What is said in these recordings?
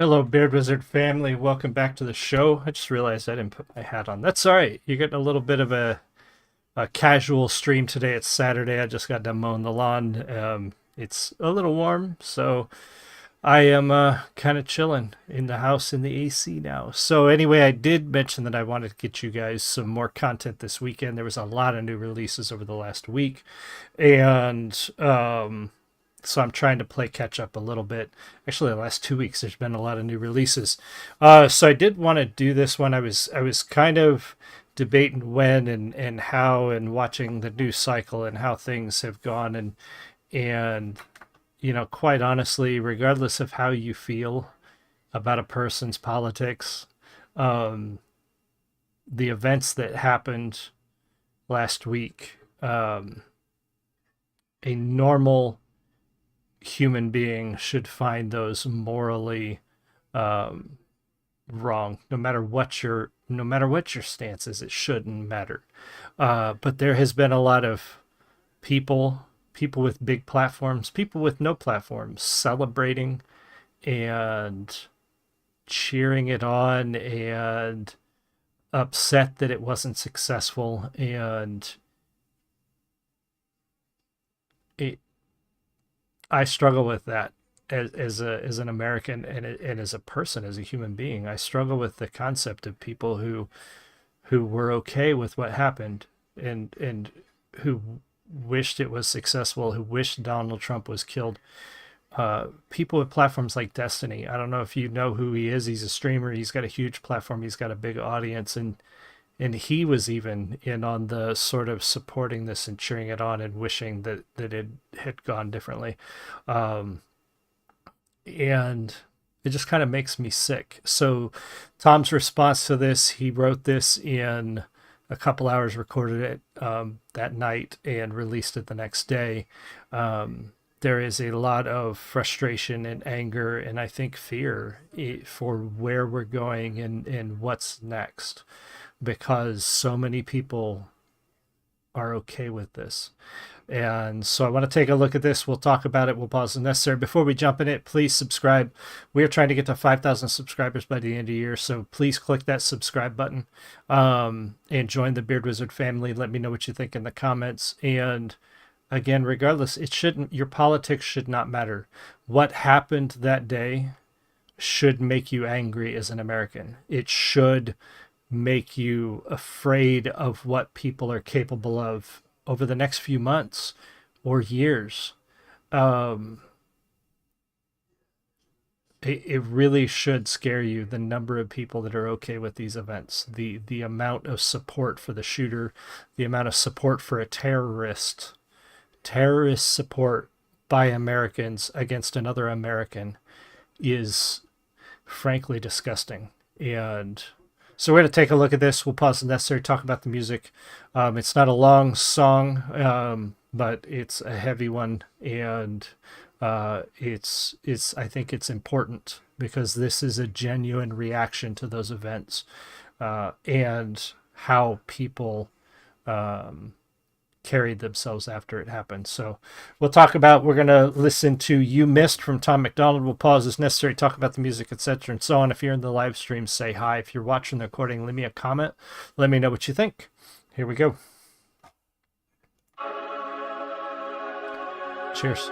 Hello, Beard Wizard family. Welcome back to the show. I just realized I didn't put my hat on. That's all right. You're getting a little bit of a casual stream today. It's Saturday. I just got done mowing the lawn. It's a little warm, so I am kind of chilling in the house in the AC now. So anyway, I did mention that I wanted to get you guys some more content this weekend. There was a lot of new releases over the last week, and so I'm trying to play catch up a little bit. Actually, the last 2 weeks there's been a lot of new releases. So I did want to do this one. I was kind of debating when and how, and watching the news cycle and how things have gone, and quite honestly, regardless of how you feel about a person's politics, um, the events that happened last week, a normal human being should find those morally um, wrong, no matter what your stance is. It shouldn't matter. But there has been a lot of people with big platforms, people with no platforms, celebrating and cheering it on, and upset that it wasn't successful. And it, I struggle with that as an American, and as a person, as a human being. I struggle with the concept of people who were okay with what happened, and who wished it was successful, who wished Donald Trump was killed. People with platforms like Destiny. I don't know if you know who he is. He's a streamer. He's got a huge platform. He's got a big audience, and he was even in on the sort of supporting this and cheering it on and wishing that it had gone differently. Um, and it just kind of makes me sick. So Tom's response to this, he wrote this in a couple hours, recorded it that night, and released it the next day. There is a lot of frustration and anger, and I think fear, for where we're going and what's next, because so many people are okay with this. And so I want to take a look at this. We'll talk about it. We'll pause as necessary. Before we jump in it, please subscribe. We are trying to get to 5,000 subscribers by the end of the year. So please click that subscribe button, and join the Beard Wizard family. Let me know what you think in the comments. And again, regardless, your politics should not matter. What happened that day should make you angry as an American. It should make you afraid of what people are capable of over the next few months or years. Um, it really should scare you, the number of people that are okay with these events, the amount of support for the shooter, the amount of support for a terrorist support by Americans against another American is frankly disgusting. And so we're going to take a look at this. We'll pause the necessary, talk about the music. It's not a long song, but it's a heavy one, and it's I think it's important, because this is a genuine reaction to those events, and how people carried themselves after it happened. So we're going to listen to You Missed from Tom MacDonald. We'll pause as necessary, talk about the music, etc., and so on. If you're in the live stream, say hi. If you're watching the recording, leave me a comment. Let me know what you think. Here we go. Cheers.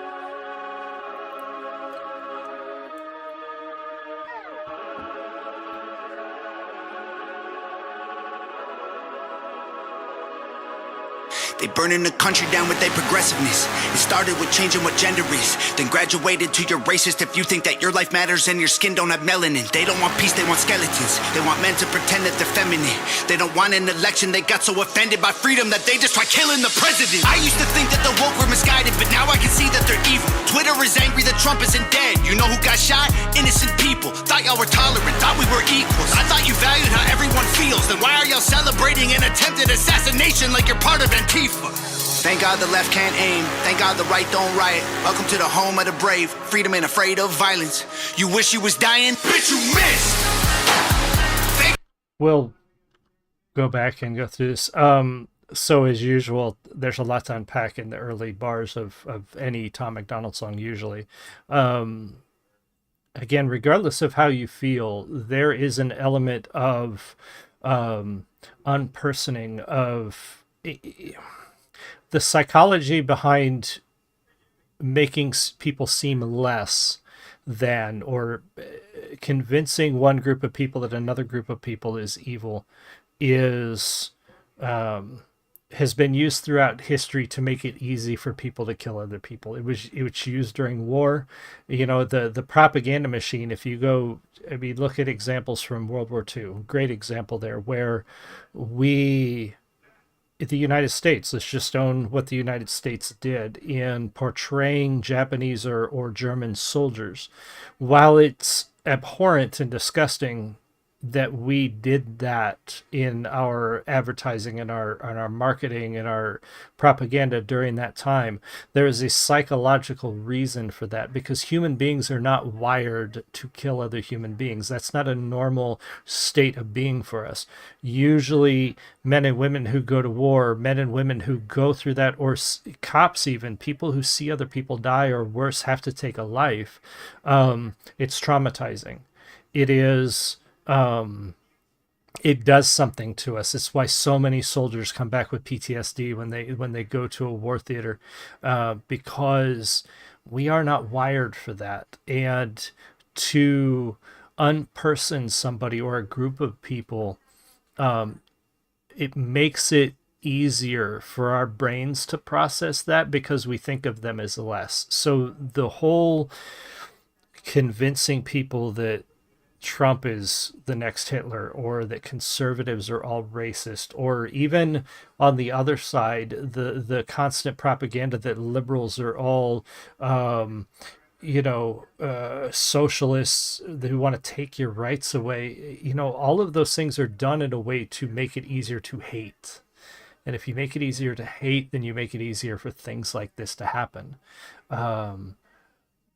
They burning the country down with their progressiveness. It started with changing what gender is, then graduated to you're racist if you think that your life matters and your skin don't have melanin. They don't want peace, they want skeletons. They want men to pretend that they're feminine. They don't want an election, they got so offended by freedom that they just try killing the president. I used to think that the woke were misguided, but now I can see that they're evil. Twitter is angry that Trump isn't dead. You know who got shot? Innocent people. Thought y'all were tolerant, thought we were equals. I thought you valued how everyone feels. Then why are y'all celebrating an attempted assassination like you're part of Antifa? Thank God the left can't aim. Thank God the right don't riot. Welcome to the home of the brave. Freedom ain't afraid of violence. You wish you was dying? Bitch, you missed! We'll go back and go through this. So as usual, there's a lot to unpack in the early bars of any Tom MacDonald song usually. again, regardless of how you feel, there is an element of um, unpersoning of the psychology behind making people seem less than, or convincing one group of people that another group of people is evil, is um, has been used throughout history to make it easy for people to kill other people. It was used during war. You know, the propaganda machine. If you go, I mean, look at examples from World War II. Great example there, where we, the United States, let's just own what the United States did in portraying Japanese or German soldiers. While it's abhorrent and disgusting that we did that in our advertising and our marketing and our propaganda during that time, there is a psychological reason for that, because human beings are not wired to kill other human beings. That's not a normal state of being for us. Usually men and women who go to war, men and women who go through that, or cops, even people who see other people die or worse have to take a life, it's traumatizing. It is it does something to us. It's why so many soldiers come back with PTSD when they go to a war theater, because we are not wired for that. And to unperson somebody or a group of people, it makes it easier for our brains to process that, because we think of them as less. So the whole convincing people that Trump is the next Hitler, or that conservatives are all racist, or even on the other side, the constant propaganda that liberals are all, socialists who want to take your rights away. You know, all of those things are done in a way to make it easier to hate. And if you make it easier to hate, then you make it easier for things like this to happen.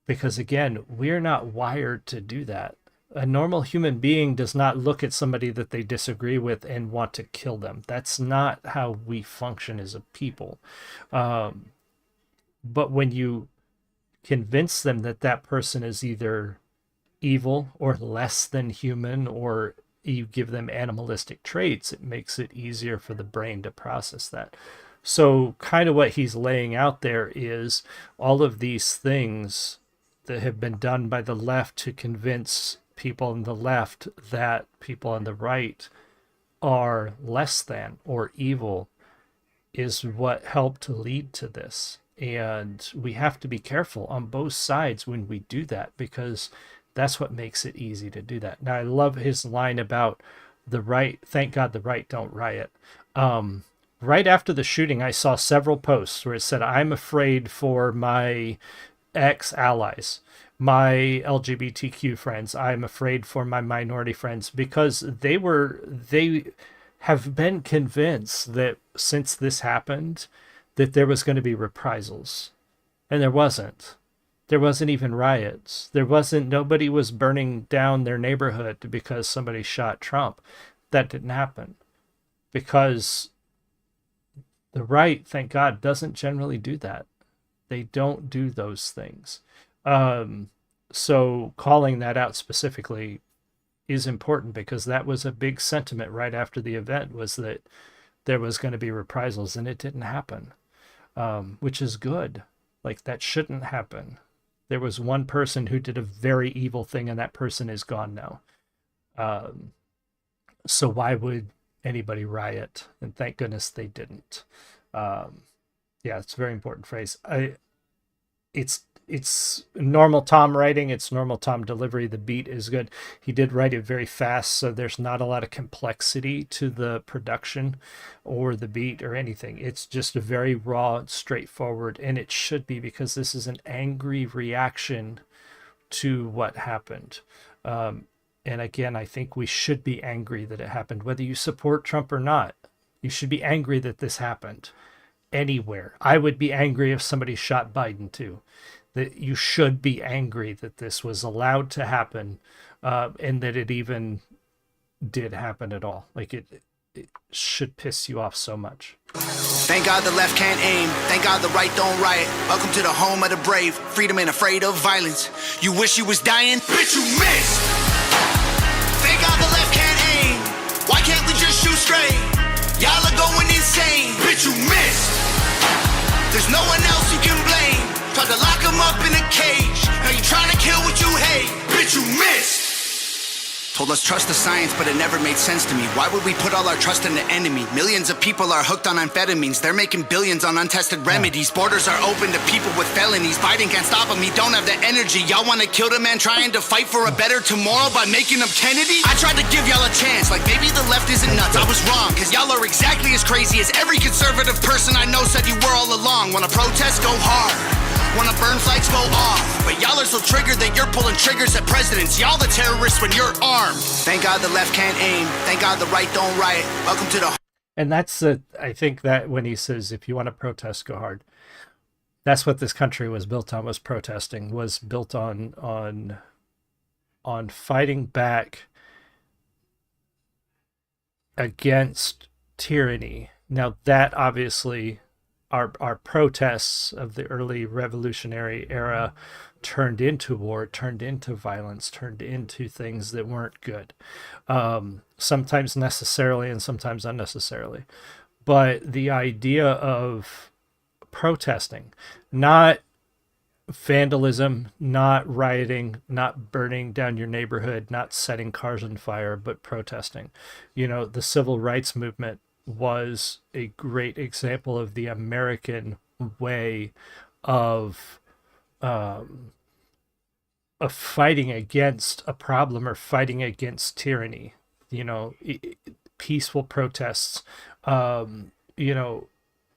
Because again, we're not wired to do that. A normal human being does not look at somebody that they disagree with and want to kill them. That's not how we function as a people. But when you convince them that that person is either evil or less than human, or you give them animalistic traits, it makes it easier for the brain to process that. So kind of what he's laying out there is all of these things that have been done by the left to convince people on the left that people on the right are less than or evil is what helped to lead to this. And we have to be careful on both sides when we do that, because that's what makes it easy to do that. Now, I love his line about the right, thank God the right don't riot. Right after the shooting, I saw several posts where it said, I'm afraid for my ex-allies, my LGBTQ friends. I'm afraid for my minority friends, because they have been convinced that since this happened, that there was going to be reprisals. And there wasn't. There wasn't even riots. Nobody was burning down their neighborhood because somebody shot Trump. That didn't happen. Because the right, thank God, doesn't generally do that. They don't do those things. So calling that out specifically is important, because that was a big sentiment right after the event, was that there was going to be reprisals, and it didn't happen, which is good. Like, that shouldn't happen. There was one person who did a very evil thing, and that person is gone now. So why would anybody riot? And thank goodness they didn't. Yeah, it's a very important phrase. It's normal Tom writing. It's normal Tom delivery. The beat is good. He did write it very fast, so there's not a lot of complexity to the production or the beat or anything. It's just a very raw, straightforward, and it should be, because this is an angry reaction to what happened. And again, I think we should be angry that it happened, whether you support Trump or not. You should be angry that this happened anywhere. I would be angry if somebody shot Biden too. That you should be angry that this was allowed to happen, and that it even did happen at all. Like, it should piss you off so much. Thank God the left can't aim. Thank God the right don't riot. Welcome to the home of the brave. Freedom ain't afraid of violence. You wish you was dying? Bitch, you missed. Thank God the left can't aim. Why can't we just shoot straight? Y'all are going insane. Bitch, you missed. There's no one else you can blame. Tried to lock him up in a cage. Now you trying to kill what you hate. Bitch, you missed. Told us trust the science, but it never made sense to me. Why would we put all our trust in the enemy? Millions of people are hooked on amphetamines. They're making billions on untested remedies. Borders are open to people with felonies. Biden can't stop them, he don't have the energy. Y'all wanna kill the man trying to fight for a better tomorrow by making him Kennedy? I tried to give y'all a chance, like maybe the left isn't nuts. I was wrong, cause y'all are exactly as crazy as every conservative person I know said you were all along. Wanna protest, go hard. Wanna burn flags, go off. But y'all are so triggered that you're pulling triggers at presidents. Y'all the terrorists when you're armed. Thank God the left can't aim. Thank God the right don't riot. Welcome to the... And that's I think that when he says, if you want to protest, go hard. That's what this country was built on, was protesting, was built on fighting back against tyranny. Now that obviously... Our protests of the early revolutionary era turned into war, turned into violence, turned into things that weren't good. Sometimes necessarily and sometimes unnecessarily. But the idea of protesting, not vandalism, not rioting, not burning down your neighborhood, not setting cars on fire, but protesting. You know, the civil rights movement was a great example of the American way of fighting against a problem or fighting against tyranny. You know, peaceful protests. You know,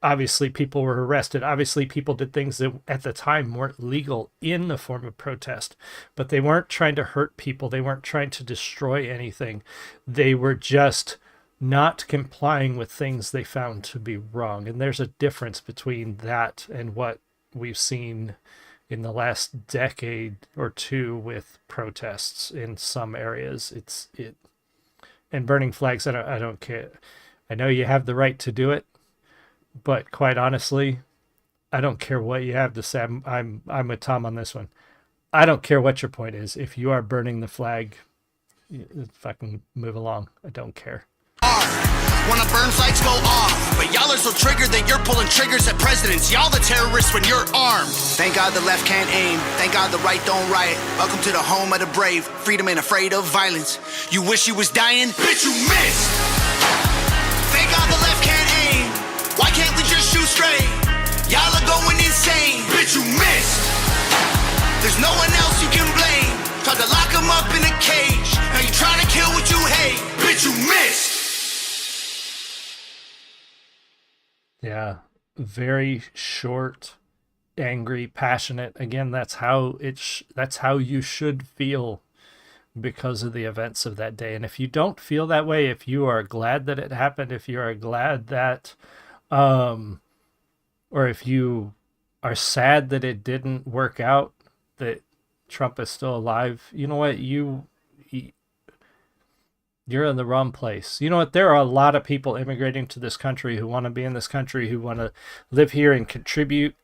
obviously people were arrested. Obviously people did things that at the time weren't legal in the form of protest, but they weren't trying to hurt people. They weren't trying to destroy anything. They were just not complying with things they found to be wrong. And there's a difference between that and what we've seen in the last decade or two with protests in some areas. And burning flags, I don't care. I know you have the right to do it, but quite honestly, I don't care what you have to say. I'm with Tom on this one. I don't care what your point is. If you are burning the flag, fucking move along. I don't care. Wanna burn flags, go off. But y'all are so triggered that you're pulling triggers at presidents. Y'all the terrorists when you're armed. Thank God the left can't aim. Thank God the right don't riot. Welcome to the home of the brave. Freedom ain't afraid of violence. You wish you was dying? Bitch, you missed. Thank God the left can't aim. Why can't we just shoot straight? Y'all are going insane. Bitch, you missed. There's no one else you can blame. Tried to lock him up in a cage. Now you trying to kill what you hate. Bitch, you missed. Yeah, very short, angry, passionate. Again, that's how that's how you should feel because of the events of that day. And if you don't feel that way, if you are glad that it happened, if you are glad that or if you are sad that it didn't work out, that Trump is still alive, you know what? You're in the wrong place. You know what? There are a lot of people immigrating to this country who want to be in this country, who want to live here and contribute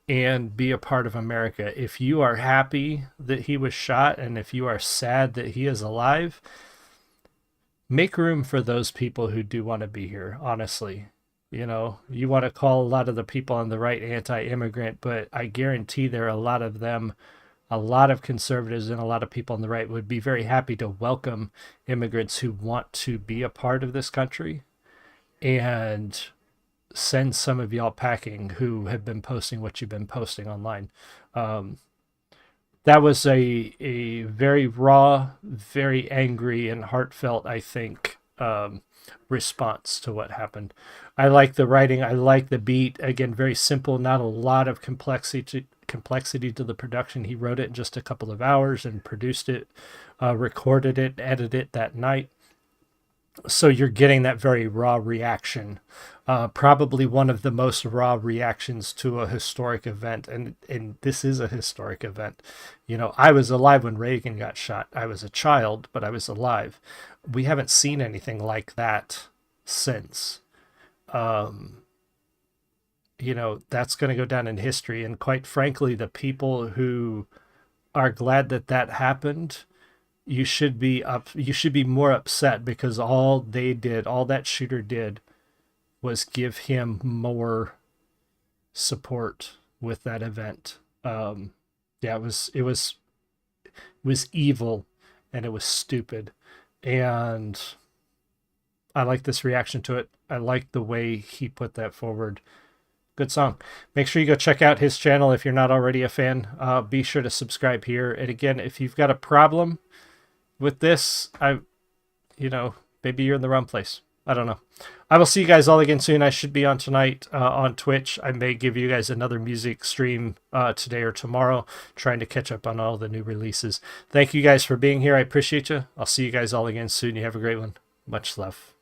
and be a part of America. If you are happy that he was shot and if you are sad that he is alive, make room for those people who do want to be here, honestly. You know, you want to call a lot of the people on the right anti-immigrant, but I guarantee there are a lot of them, a lot of conservatives and a lot of people on the right would be very happy to welcome immigrants who want to be a part of this country and send some of y'all packing who have been posting what you've been posting online. That was a very raw, very angry and heartfelt, I think, response to what happened. I like the writing. I like the beat. Again, very simple, not a lot of complexity to the production. He wrote it in just a couple of hours and produced it, recorded it, edited it that night. So you're getting that very raw reaction, probably one of the most raw reactions to a historic event. And this is a historic event. You know, I was alive when Reagan got shot. I was a child, but I was alive. We haven't seen anything like that since. you know, that's going to go down in history. And quite frankly, the people who are glad that that happened, you should be more upset, because all they did, all that shooter did, was give him more support with that event. Yeah, it was evil, and it was stupid, and I like this reaction to it. I like the way he put that forward. Good song. Make sure you go check out his channel if you're not already a fan. Be sure to subscribe here. And again, if you've got a problem with this, maybe you're in the wrong place. I don't know. I will see you guys all again soon. I should be on tonight on Twitch. I may give you guys another music stream today or tomorrow, trying to catch up on all the new releases. Thank you guys for being here. I appreciate you. I'll see you guys all again soon. You have a great one. Much love.